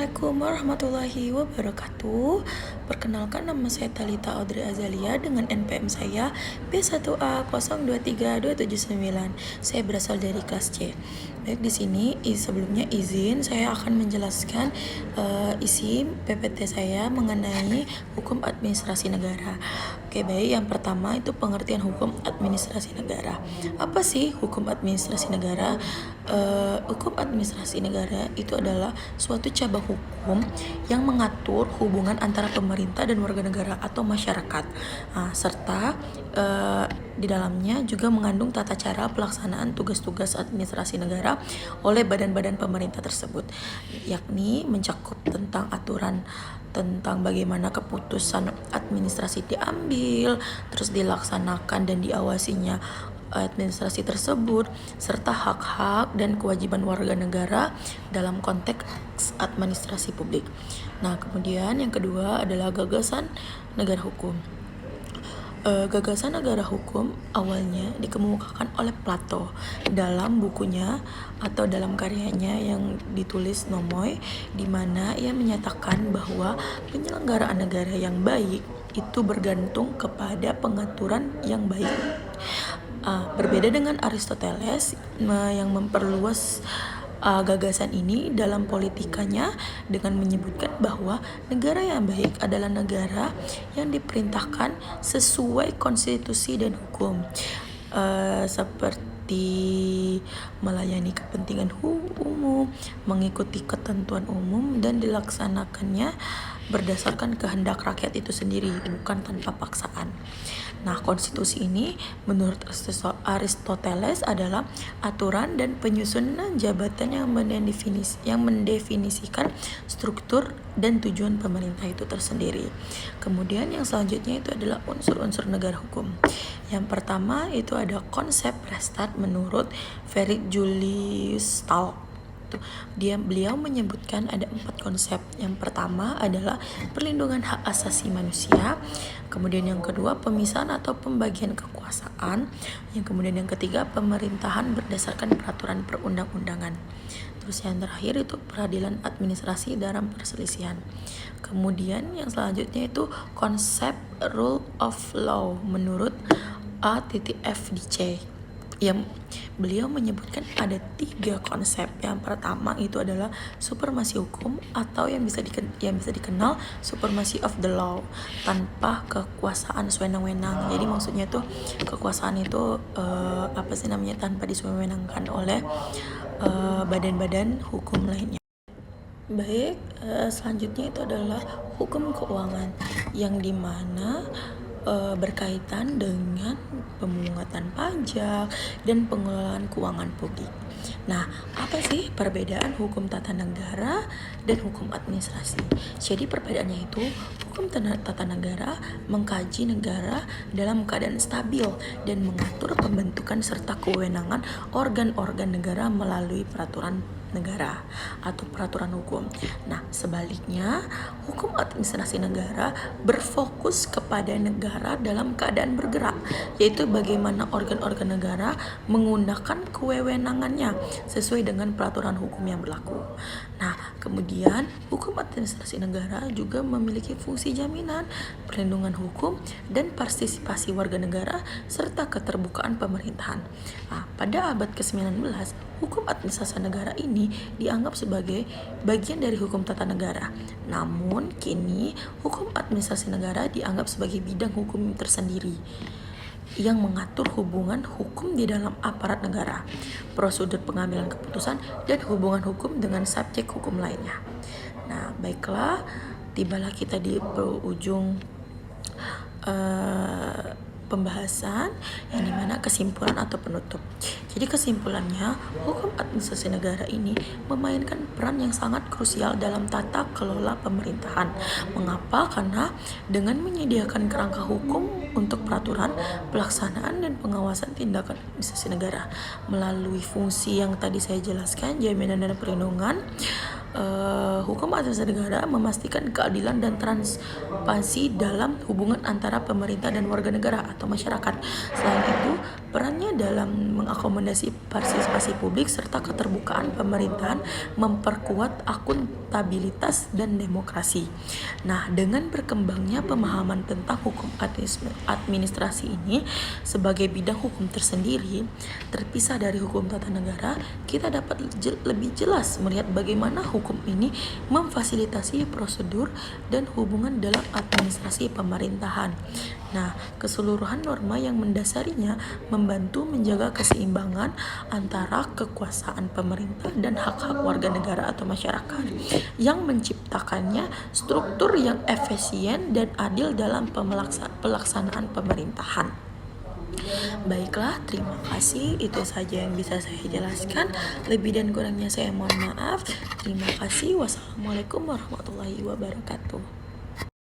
Assalamualaikum warahmatullahi wabarakatuh. Perkenalkan, nama saya Thalita Audrey Azalia dengan NPM saya B1A023279. Saya berasal dari kelas C. Baik, di sini sebelumnya izin saya akan menjelaskan isi PPT saya mengenai hukum administrasi negara. Oke, baik, yang pertama itu pengertian hukum administrasi negara. Apa sih hukum administrasi negara? Hukum administrasi negara itu adalah suatu cabang hukum yang mengatur hubungan antara pemerintah dan warga negara atau masyarakat, serta di dalamnya juga mengandung tata cara pelaksanaan tugas-tugas administrasi negara oleh badan-badan pemerintah tersebut, yakni mencakup tentang aturan tentang bagaimana keputusan administrasi diambil, terus dilaksanakan dan diawasinya administrasi tersebut, serta hak-hak dan kewajiban warga negara dalam konteks administrasi publik. Nah, kemudian yang kedua adalah gagasan negara hukum. Gagasan negara hukum awalnya dikemukakan oleh Plato dalam bukunya atau dalam karyanya yang ditulis Nomoi, di mana ia menyatakan bahwa penyelenggaraan negara yang baik itu bergantung kepada pengaturan yang baik. Berbeda dengan Aristoteles yang memperluas gagasan ini dalam politikanya dengan menyebutkan bahwa negara yang baik adalah negara yang diperintahkan sesuai konstitusi dan hukum, seperti melayani kepentingan umum, mengikuti ketentuan umum, dan dilaksanakannya berdasarkan kehendak rakyat itu sendiri, bukan tanpa paksaan. Nah, konstitusi ini menurut Aristoteles adalah aturan dan penyusunan jabatan yang mendefinisikan struktur dan tujuan pemerintah itu tersendiri. Kemudian yang selanjutnya itu adalah unsur-unsur negara hukum. Yang pertama itu ada konsep Prestat menurut Frederick Julius Stahl. Beliau menyebutkan ada 4 konsep. Yang pertama adalah perlindungan hak asasi manusia, kemudian yang kedua pemisahan atau pembagian kekuasaan, yang kemudian yang ketiga pemerintahan berdasarkan peraturan perundang-undangan, terus yang terakhir itu peradilan administrasi dalam perselisihan. Kemudian yang selanjutnya itu konsep rule of law menurut A.F.D.C. yang beliau menyebutkan ada 3 konsep. Yang pertama itu adalah supremasi hukum atau yang bisa dikenal supremacy of the law, tanpa kekuasaan sewenang-wenang. Jadi maksudnya tuh kekuasaan itu tanpa disewenang-wenangkan oleh badan-badan hukum lainnya. Baik, selanjutnya itu adalah hukum keuangan yang dimana berkaitan dengan pemungutan pajak dan pengelolaan keuangan publik. Nah, apa sih perbedaan hukum tata negara dan hukum administrasi? Jadi perbedaannya itu hukum tata negara mengkaji negara dalam keadaan stabil dan mengatur pembentukan serta kewenangan organ-organ negara melalui peraturan negara atau peraturan hukum. Nah, sebaliknya hukum administrasi negara berfokus kepada negara dalam keadaan bergerak, yaitu bagaimana organ-organ negara menggunakan kewenangannya sesuai dengan peraturan hukum yang berlaku. Nah, kemudian hukum administrasi negara juga memiliki fungsi jaminan, perlindungan hukum, dan partisipasi warga negara serta keterbukaan pemerintahan. Nah, pada abad ke-19, hukum administrasi negara ini dianggap sebagai bagian dari hukum tata negara. Namun, kini hukum administrasi negara dianggap sebagai bidang hukum tersendiri yang mengatur hubungan hukum di dalam aparat negara, prosedur pengambilan keputusan, dan hubungan hukum dengan subjek hukum lainnya. Nah, baiklah, tibalah kita di ujung pembahasan yang dimana kesimpulan atau penutup. Jadi kesimpulannya, hukum administrasi negara ini memainkan peran yang sangat krusial dalam tata kelola pemerintahan. Mengapa? Karena dengan menyediakan kerangka hukum untuk peraturan, pelaksanaan, dan pengawasan tindakan administrasi negara melalui fungsi yang tadi saya jelaskan, jaminan dan perlindungan, Hukum atas negara memastikan keadilan dan transparansi dalam hubungan antara pemerintah dan warga negara atau masyarakat. Selain itu, perannya dalam mengakomodasi partisipasi publik serta keterbukaan pemerintahan memperkuat akuntabilitas dan demokrasi. Nah, dengan berkembangnya pemahaman tentang hukum administrasi ini sebagai bidang hukum tersendiri, terpisah dari hukum tata negara, kita dapat lebih jelas melihat bagaimana hukum ini memfasilitasi prosedur dan hubungan dalam administrasi pemerintahan. Nah, keseluruhan norma yang mendasarinya membantu menjaga keseimbangan antara kekuasaan pemerintah dan hak-hak warga negara atau masyarakat, yang menciptakannya struktur yang efisien dan adil dalam pelaksanaan pemerintahan. Baiklah, terima kasih. Itu saja yang bisa saya jelaskan. Lebih dan kurangnya saya mohon maaf. Terima kasih. Wassalamualaikum warahmatullahi wabarakatuh.